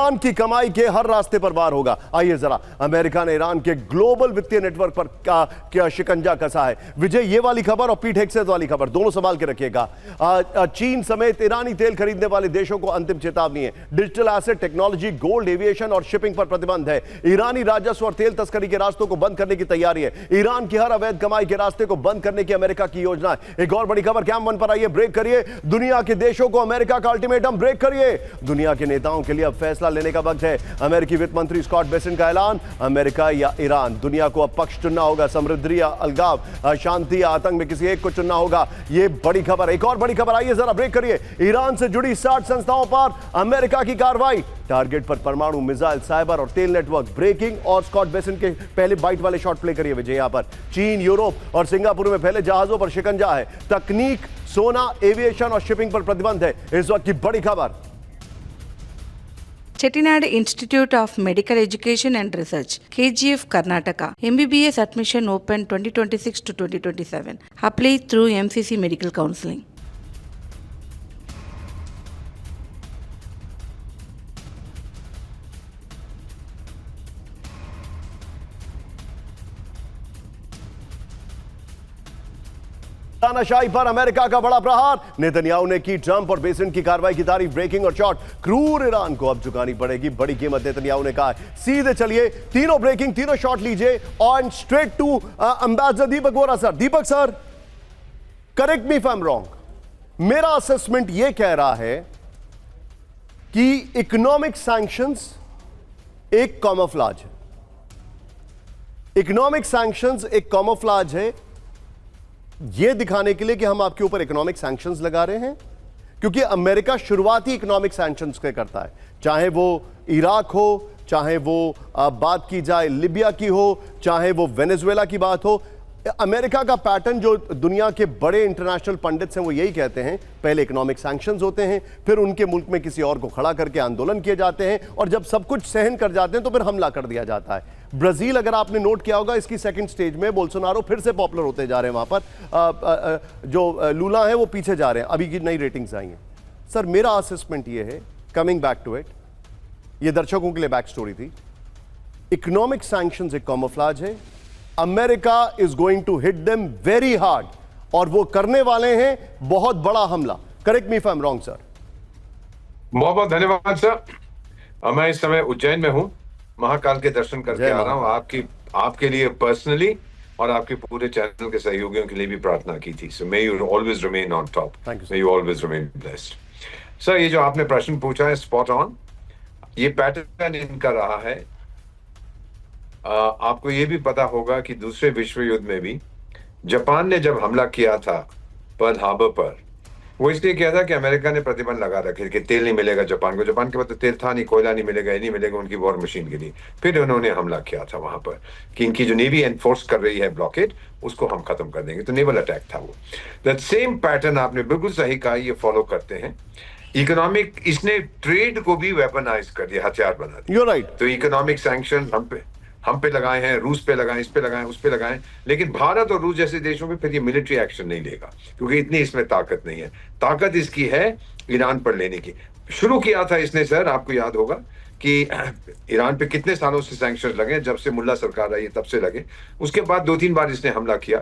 Iran की कमाई के हर रास्ते पर वार होगा। आइए जरा, अमेरिका ने ईरान के ग्लोबल वित्तीय नेटवर्क पर क्या शिकंजा कसा है। विजय, ये वाली खबर और पीठ हेगसेथ वाली खबर दोनों संभाल के रखिएगा। चीन समेत ईरानी तेल खरीदने वाले देशों को अंतिम चेतावनी है। Digital asset, technology, gold, aviation और शिपिंग पर प्रतिबंध है। ईरानी राजस्व और तेल तस्करी के रास्तों को बंद करने की तैयारी है। ईरान की हर अवैध कमाई के रास्ते को बंद करने की अमेरिका की योजना है। एक और बड़ी खबर कैम वन पर आइए, ब्रेक करिए। दुनिया के देशों को अमेरिका का अल्टीमेटम, ब्रेक करिए। दुनिया के नेताओं के लिए अब फैसला लेने का वक्त है। अमेरिकी वित्त मंत्री स्कॉट बेसेंट का ऐलान, अमेरिका या ईरान, दुनिया को अब पक्ष चुनना होगा। समृद्धि या अलगाव, शांति या आतंक में किसी एक को चुनना होगा। यह बड़ी खबर। एक और बड़ी खबर, आइए जरा ब्रेक करिए। ईरान से जुड़ी 60 संस्थाओं पर अमेरिका की कार्रवाई, टारगेट पर परमाणु, मिसाइल, साइबर और तेल नेटवर्क। ब्रेकिंग और स्कॉट बेसेंट के पहले बाइट वाले शॉट प्ले करिए विजय। यहां पर चीन, यूरोप और सिंगापुर में फैले जहाजों पर शिकंजा है। तकनीक, सोना, एविएशन और शिपिंग पर प्रतिबंध है। इस वक्त की बड़ी खबर। Chettinad Institute of Medical Education and Research, KGF, Karnataka. MBBS admission open 2026 to 2027. Apply through MCC Medical Counseling. तानाशाही पर अमेरिका का बड़ा प्रहार, नेतन्याहू ने की ट्रंप और बेसेंट की कार्रवाई की तारीफ। ब्रेकिंग और शॉट, क्रूर ईरान को अब चुकानी पड़ेगी बड़ी कीमत, नेतन्याहू ने कहा। सीधे चलिए, तीनों ब्रेकिंग, तीनों शॉट लीजिए और straight to ambassador Deepak Vora sir. Deepak sir, correct me if I am wrong, मेरा असेसमेंट यह कह रहा है कि इकोनॉमिक सैंक्शंस एक कैमोफ्लेज है। इकोनॉमिक सैंक्शंस एक कैमोफ्लेज है, यह दिखाने के लिए कि हम आपके ऊपर इकोनॉमिक सैंक्शंस लगा रहे हैं, क्योंकि अमेरिका शुरुआती इकोनॉमिक सैंक्शंस के करता है, चाहे वो इराक हो, चाहे वो बात की जाए लिबिया की हो, चाहे वो वेनेजुएला की बात हो। अमेरिका का पैटर्न, जो दुनिया के बड़े इंटरनेशनल पंडित्स हैं वो यही कहते हैं, पहले इकोनॉमिक सैंक्शंस होते हैं, फिर उनके मुल्क में किसी और को खड़ा करके आंदोलन किए जाते हैं, और जब सब कुछ सहन कर जाते हैं तो फिर हमला कर दिया जाता है। ब्राजील, अगर आपने नोट किया होगा, इसकी सेकंड स्टेज में बोल्सोनारो फिर से पॉपुलर होते जा रहे हैं। वहां पर जो लूला है वो पीछे जा रहे हैं, अभी की नई रेटिंग्स आई हैं। सर, मेरा असेसमेंट ये है, कमिंग बैक टू इट, ये दर्शकों के लिए बैक स्टोरी थी। इकोनॉमिक सैंक्शंस एक कैमोफ्लेज है। America is going to hit them very hard, और वो करने वाले हैं बहुत बड़ा हमला। Correct me if I am wrong sir. बहुत बहुत धन्यवाद सर। मैं इस समय उज्जैन में हूं, महाकाल के दर्शन करके आ रहा हूं। आपके लिए पर्सनली और आपके पूरे चैनल के सहयोगियों के लिए भी प्रार्थना की थी। So may you always remain on top, may you always remain blessed. Sir, ये जो आपने प्रश्न पूछा है स्पॉट ऑन। ये पैटर्न इनका रहा है। आपको ये भी पता होगा कि दूसरे विश्व युद्ध में भी जापान ने जब हमला किया था पर्ल हार्बर पर, वो इसलिए किया था कि अमेरिका ने प्रतिबंध लगा रखे कि तेल नहीं मिलेगा जापान को। जापान के पास तो तेल था नहीं, कोयला नहीं मिलेगा, ये नहीं मिलेगा उनकी वॉर मशीन के लिए। फिर उन्होंने हमला किया था वहां पर कि इनकी जो नेवी एनफोर्स कर रही है ब्लॉकेड, उसको हम खत्म कर देंगे। तो नेवल अटैक था वो। दैट सेम पैटर्न आपने बिल्कुल सही कहा, ये फॉलो करते हैं। इकोनॉमिक, इसने ट्रेड को भी वेपनाइज कर दिया, हथियार बना दिया। You're right. तो इकोनॉमिक सैंक्शन हम पे लगाए हैं, रूस पे लगाए, इस पे लगाए, उस पे लगाए, लेकिन भारत और रूस जैसे देशों में फिर ये मिलिट्री एक्शन नहीं लेगा, क्योंकि इतनी इसमें ताकत नहीं है। ताकत इसकी है ईरान पर लेने की। शुरू किया था इसने सर, आपको याद होगा कि ईरान पे कितने सालों से सैंक्शन लगे, जब से मुल्ला सरकार आई है तब से लगे। उसके बाद 2-3 बार इसने हमला किया,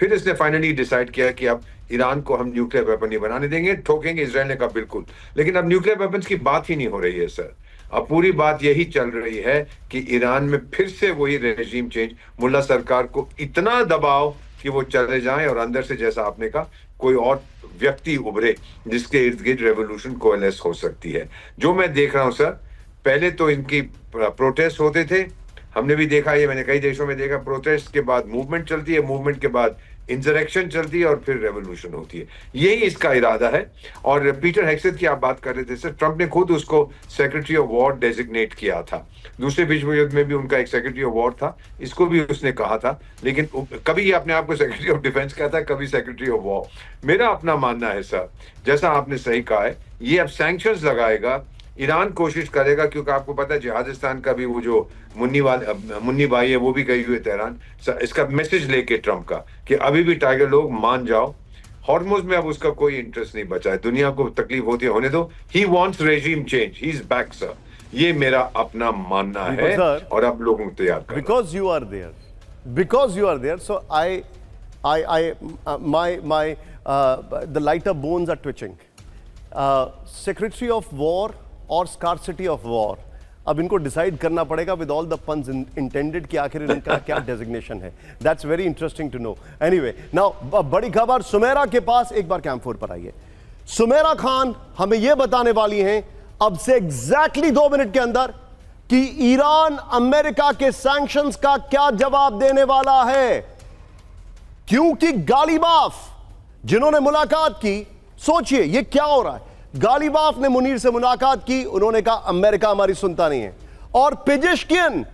फिर इसने फाइनली डिसाइड किया कि अब ईरान को हम न्यूक्लियर वेपन नहीं बनाने देंगे, ठोकेंगे। इजराइल ने कहा बिल्कुल, लेकिन अब न्यूक्लियर वेपन्स की बात ही नहीं हो रही है सर। अब पूरी बात यही चल रही है कि ईरान में फिर से वही रेजिम चेंज, मुल्ला सरकार को इतना दबाव कि वो चले जाएं, और अंदर से, जैसा आपने कहा, कोई और व्यक्ति उभरे जिसके इर्द गिर्द रेवोल्यूशन कोएलेस हो सकती है। जो मैं देख रहा हूं सर, पहले तो इनकी प्रोटेस्ट होते थे, हमने भी देखा, ये मैंने कई देशों में देखा। प्रोटेस्ट के बाद मूवमेंट चलती है, मूवमेंट के बाद इंसरेक्शन चलती है, और फिर रेवोल्यूशन होती है। यही इसका इरादा है। और पीटर हेगसेथ की आप बात कर रहे थे सर, ट्रंप ने खुद उसको सेक्रेटरी ऑफ वॉर डेजिग्नेट किया था। दूसरे विश्व युद्ध में भी उनका एक सेक्रेटरी ऑफ वॉर था, इसको भी उसने कहा था, लेकिन कभी ये अपने आप को सेक्रेटरी ऑफ डिफेंस कहता है, कभी सेक्रेटरी ऑफ वॉर। मेरा अपना मानना है सर, जैसा आपने सही कहा है, ये अब सैंक्शंस लगाएगा। ईरान कोशिश करेगा, क्योंकि आपको पता है जिहादिस्तान का भी वो जो मुन्नी भाई है, वो भी गई हुई है तेहरान, इसका मैसेज लेके ट्रंप का कि अभी भी टाइगर लोग मान जाओ। हॉर्मुज में अब उसका कोई इंटरेस्ट नहीं बचा है, दुनिया को तकलीफ होती है, होने दो। He wants regime change, he is back sir. ये मेरा अपना मानना है सर, और अब लोगों को तैयार करना। because you are there, so the lighter bones are twitching. Secretary of War और Scarcity of War, अब इनको डिसाइड करना पड़ेगा with all the puns intended कि आखिर इनका क्या डेजिग्नेशन है. That's very interesting to know. Anyway, now बड़ी खबर सुमेरा के पास, एक बार कैंप 4 पर आइए. सुमेरा खान हमें यह बताने वाली हैं अब से एग्जैक्टली 2 मिनट के अंदर कि ईरान अमेरिका के सैंक्शंस का क्या जवाब देने वाला है, क्योंकि गालिबाफ जिन्होंने मुलाकात की, सोचिए ये क्या हो रहा है. गालिबाफ ने मुनीर से मुलाकात की, उन्होंने कहा अमेरिका हमारी सुनता नहीं है, और पेजेश्कियन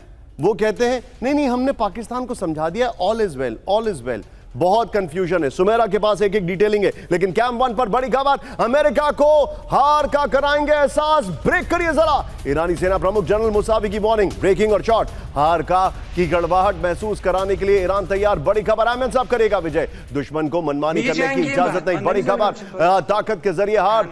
वो कहते हैं नहीं नहीं हमने पाकिस्तान को समझा दिया, all is well, all is well. बहुत कंफ्यूजन है. सुमेरा के पास एक एक डिटेलिंग है, लेकिन कैंप 1 पर बड़ी खबर, अमेरिका को हार का कराएंगे एहसास. ब्रेक करिए जरा. ईरानी सेना प्रमुख जनरल मुसावी की वार्निंग, ब्रेकिंग और शॉर्ट. हार का की गड़बड़ाहट महसूस कराने के लिए ईरान तैयार. बड़ी खबर, अहमद साहब करेगा विजय, दुश्मन को मनमानी करने की इजाजत नहीं. बड़ी खबर, ताकत के जरिए हार.